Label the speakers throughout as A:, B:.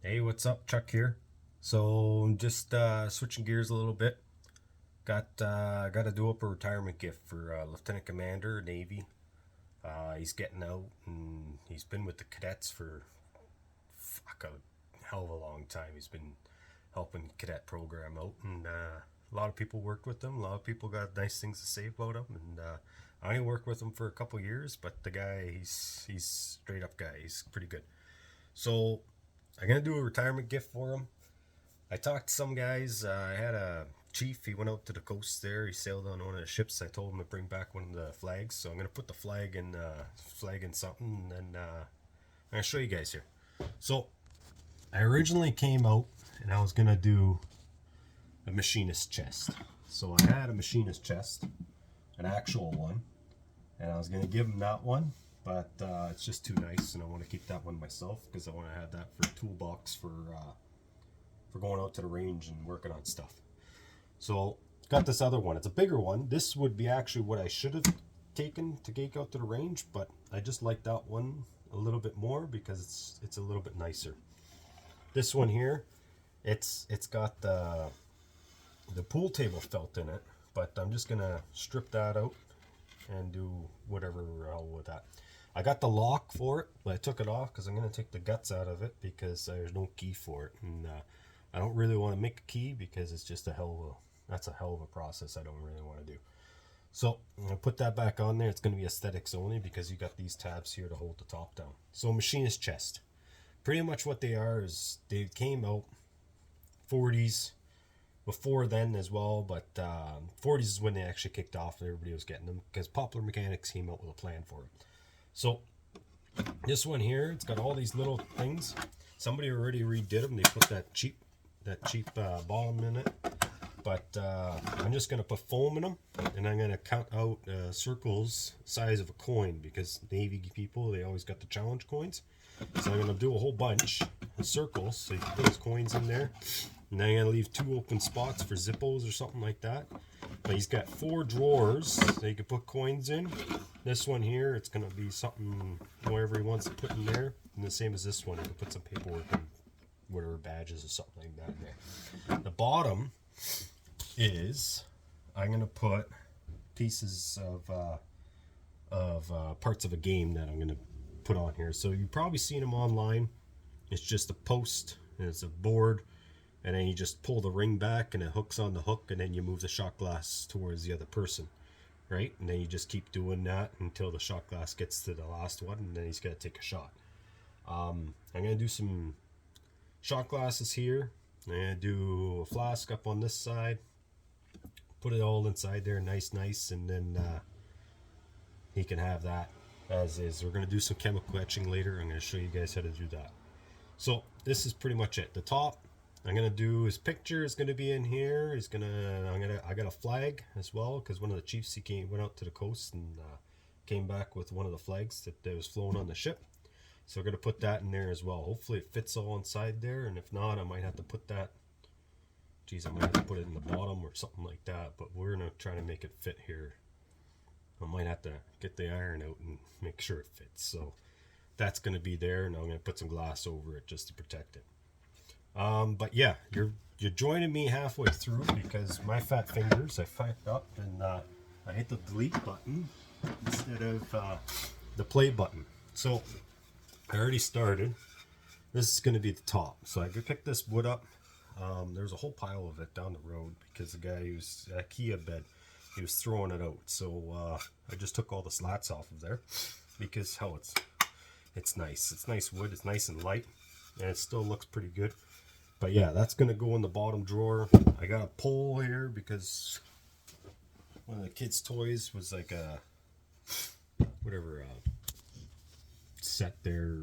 A: Hey, what's up? Chuck here. So just switching gears a little bit. Got to do up a retirement gift for Lieutenant Commander Navy. He's getting out, and he's been with the cadets for a hell of a long time. He's been helping cadet program out, and a lot of people worked with him. A lot of people got nice things to say about him, and I only worked with him for a couple years, but the guy, he's straight up guy. He's pretty good. So I'm gonna do a retirement gift for him. I talked to some guys. I had a chief. He went out to the coast there. He sailed on one of the ships. I told him to bring back one of the flags. So I'm gonna put the flag in something, and then I'm gonna show you guys here. So I originally came out and I was gonna do a machinist chest. So I had a machinist chest, an actual one, and I was gonna give him that one. But it's just too nice, and I want to keep that one myself because I want to have that for a toolbox for going out to the range and working on stuff. So got this other one. It's a bigger one. This would be actually what I should have taken to take out to the range, but I just like that one a little bit more because it's a little bit nicer. This one here, it's got the pool table felt in it, but I'm just gonna strip that out and do whatever with that. I got the lock for it, but I took it off because I'm going to take the guts out of it because there's no key for it. And I don't really want to make a key because it's just that's a hell of a process I don't really want to do. So I'm going to put that back on there. It's going to be aesthetics only because you got these tabs here to hold the top down. So machinist chest. Pretty much what they are is they came out 40s, before then as well, but 40s is when they actually kicked off and everybody was getting them because Popular Mechanics came out with a plan for it. So this one here, it's got all these little things. Somebody already redid them. They put that cheap bottom in it. But I'm just going to put foam in them, and I'm going to count out circles size of a coin because Navy people, they always got the challenge coins. So I'm going to do a whole bunch of circles so you can put his coins in there. And then I'm going to leave 2 open spots for Zippos or something like that. But he's got 4 drawers that you can put coins in. This one here, it's going to be something wherever he wants to put in there. And the same as this one, you can put some paperwork and whatever badges or something like that in there. The bottom is I'm going to put pieces of parts of a game that I'm going to put on here. So you've probably seen them online. It's just a post and it's a board, and then you just pull the ring back and it hooks on the hook, and then you move the shot glass towards the other person, right? And then you just keep doing that until the shot glass gets to the last one, and then he's got to take a shot. I'm going to do some shot glasses here. I'm going to do a flask up on this side, put it all inside there nice, and then he can have that as is. We're going to do some chemical etching later. I'm going to show you guys how to do that. So this is pretty much it. The top, I'm gonna do his picture is gonna be in here. I got a flag as well because one of the chiefs went out to the coast and came back with one of the flags that was flown on the ship. So we're gonna put that in there as well. Hopefully it fits all inside there, and if not, I might have to put that. I might have to put it in the bottom or something like that. But we're gonna try to make it fit here. I might have to get the iron out and make sure it fits. So that's gonna be there, and I'm gonna put some glass over it just to protect it. But yeah, you're joining me halfway through because my fat fingers, I fucked up and I hit the delete button instead of the play button. So I already started. This is going to be the top. So I could pick this wood up. There's a whole pile of it down the road because the guy who's at IKEA bed, he was throwing it out. So I just took all the slats off of there because it's nice. It's nice wood. It's nice and light, and it still looks pretty good. But yeah, that's going to go in the bottom drawer. I got a pole here because one of the kids' toys was like a set there,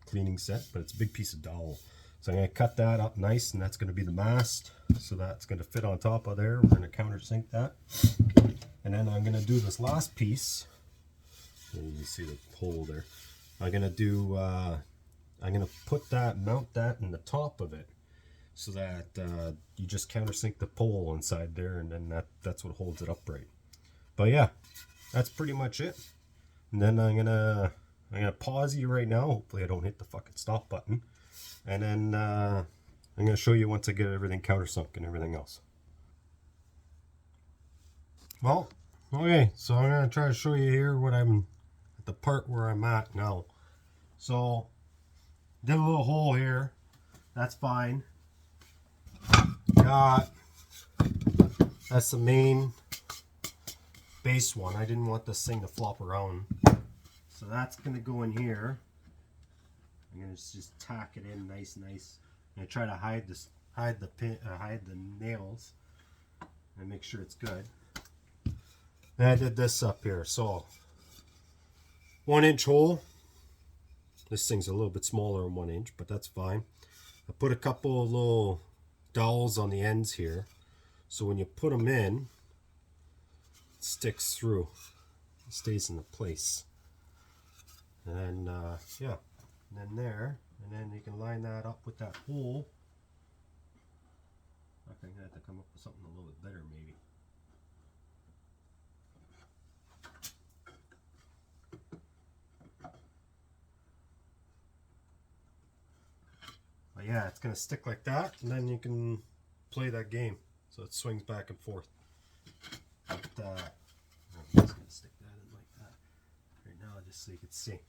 A: cleaning set, but it's a big piece of dowel. So I'm going to cut that up nice, and that's going to be the mast. So that's going to fit on top of there. We're going to countersink that. And then I'm going to do this last piece. And you can see the hole there. I'm going to mount that in the top of it so that you just countersink the pole inside there, and then that's what holds it upright. But yeah, that's pretty much it. And then I'm gonna pause you right now. Hopefully I don't hit the fucking stop button. And then I'm going to show you once I get everything countersunk and everything else. Well, okay, so I'm going to try to show you here what I'm at the part where I'm at now. So, did a little hole here. That's fine. That's the main base one. I didn't want this thing to flop around. So that's going to go in here. I'm going to just tack it in nice. I'm going to try to hide the nails and make sure it's good. And I did this up here. So 1 inch hole. This thing's a little bit smaller than 1 inch, but that's fine. I put a couple of little dowels on the ends here. So when you put them in, it sticks through. It stays in the place. And then, yeah. And then there. And then you can line that up with that hole. I think I have to come up with something a little bit better maybe. But yeah, it's going to stick like that. And then you can play that game. So it swings back and forth. But, I'm just going to stick that in like that right now just so you can see. And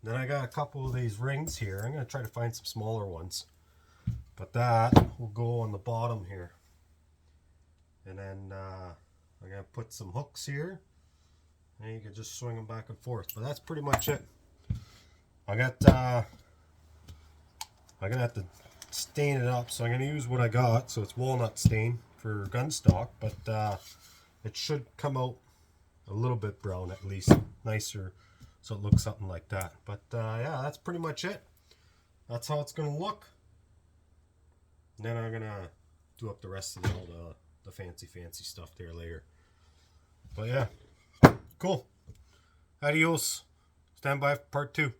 A: then I got a couple of these rings here. I'm going to try to find some smaller ones. But that will go on the bottom here. And then I'm going to put some hooks here. And you can just swing them back and forth. But that's pretty much it. I'm going to have to stain it up, so I'm going to use what I got. So it's walnut stain for gun stock, but it should come out a little bit brown at least, nicer, so it looks something like that. But yeah, that's pretty much it. That's how it's going to look. And then I'm going to do up the rest of all the fancy stuff there later. But yeah, cool. Adios. Stand by for part 2.